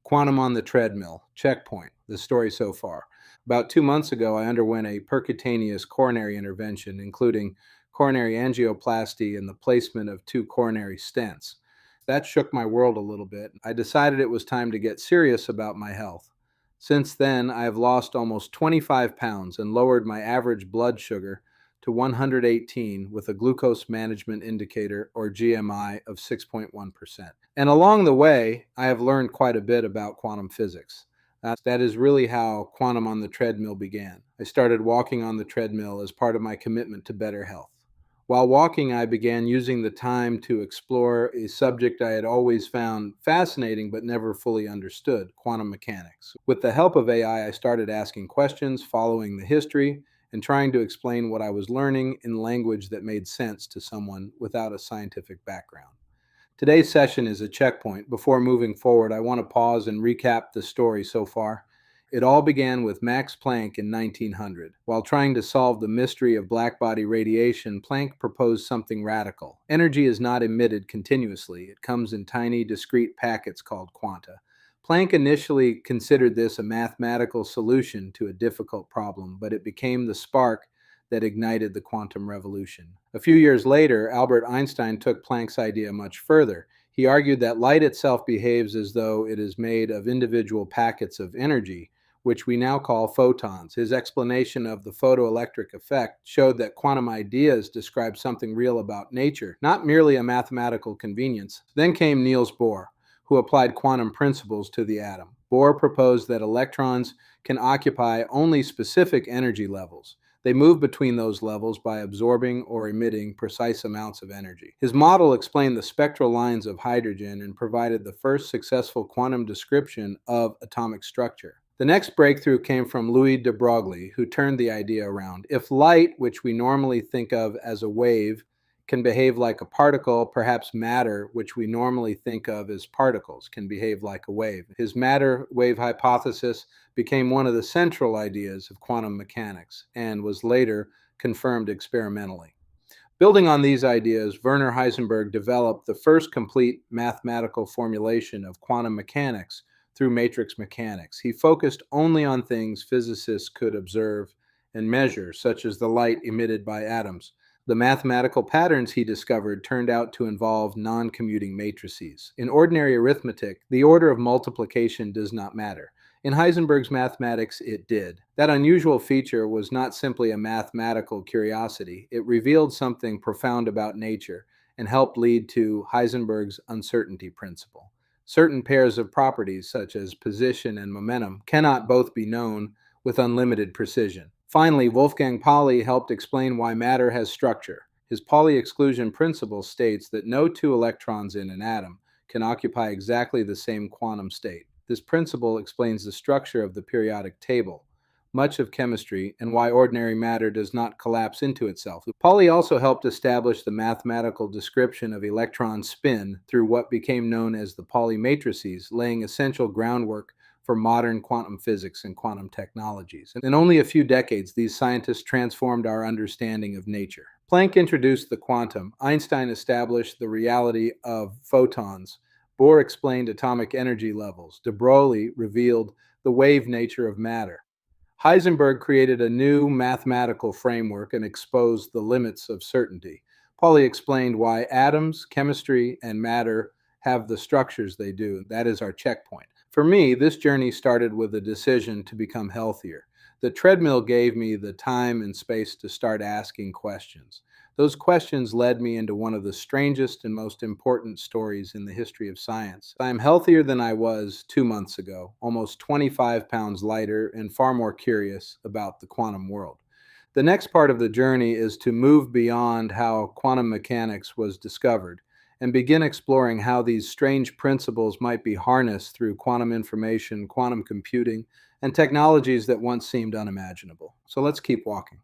Quantum on the treadmill. Checkpoint. The story so far. About 2 months ago, I underwent a percutaneous coronary intervention, including coronary angioplasty and the placement of two coronary stents. That shook my world a little bit. I decided it was time to get serious about my health. Since then, I have lost almost 25 pounds and lowered my average blood sugar to 118 with a glucose management indicator or GMI of 6.1%. And along the way, I have learned quite a bit about quantum physics. That is really how Quantum on the Treadmill began. I started walking on the treadmill as part of my commitment to better health. While walking, I began using the time to explore a subject I had always found fascinating but never fully understood: quantum mechanics. With the help of AI, I started asking questions, following the history, and trying to explain what I was learning in language that made sense to someone without a scientific background. Today's session is a checkpoint. Before moving forward, I want to pause and recap the story so far. It all began with Max Planck in 1900. While trying to solve the mystery of blackbody radiation, Planck proposed something radical. Energy is not emitted continuously. It comes in tiny, discrete packets called quanta. Planck initially considered this a mathematical solution to a difficult problem, but it became the spark that ignited the quantum revolution. A few years later, Albert Einstein took Planck's idea much further. He argued that light itself behaves as though it is made of individual packets of energy, which we now call photons. His explanation of the photoelectric effect showed that quantum ideas describe something real about nature, not merely a mathematical convenience. Then came Niels Bohr, who applied quantum principles to the atom. Bohr proposed that electrons can occupy only specific energy levels. They move between those levels by absorbing or emitting precise amounts of energy. His model explained the spectral lines of hydrogen and provided the first successful quantum description of atomic structure. The next breakthrough came from Louis de Broglie, who turned the idea around. If light, which we normally think of as a wave, can behave like a particle, perhaps matter, which we normally think of as particles, can behave like a wave. His matter-wave hypothesis became one of the central ideas of quantum mechanics and was later confirmed experimentally. Building on these ideas, Werner Heisenberg developed the first complete mathematical formulation of quantum mechanics through matrix mechanics. He focused only on things physicists could observe and measure, such as the light emitted by atoms. The mathematical patterns he discovered turned out to involve non-commuting matrices. In ordinary arithmetic, the order of multiplication does not matter. In Heisenberg's mathematics, it did. That unusual feature was not simply a mathematical curiosity. It revealed something profound about nature and helped lead to Heisenberg's uncertainty principle. Certain pairs of properties, such as position and momentum, cannot both be known with unlimited precision. Finally, Wolfgang Pauli helped explain why matter has structure. His Pauli exclusion principle states that no two electrons in an atom can occupy exactly the same quantum state. This principle explains the structure of the periodic table, much of chemistry, and why ordinary matter does not collapse into itself. Pauli also helped establish the mathematical description of electron spin through what became known as the Pauli matrices, laying essential groundwork for modern quantum physics and quantum technologies. In only a few decades, these scientists transformed our understanding of nature. Planck introduced the quantum. Einstein established the reality of photons. Bohr explained atomic energy levels. De Broglie revealed the wave nature of matter. Heisenberg created a new mathematical framework and exposed the limits of certainty. Pauli explained why atoms, chemistry, and matter have the structures they do. That is our checkpoint. For me, this journey started with a decision to become healthier. The treadmill gave me the time and space to start asking questions. Those questions led me into one of the strangest and most important stories in the history of science. I am healthier than I was 2 months ago, almost 25 pounds lighter, and far more curious about the quantum world. The next part of the journey is to move beyond how quantum mechanics was discovered and begin exploring how these strange principles might be harnessed through quantum information, quantum computing, and technologies that once seemed unimaginable. So let's keep walking.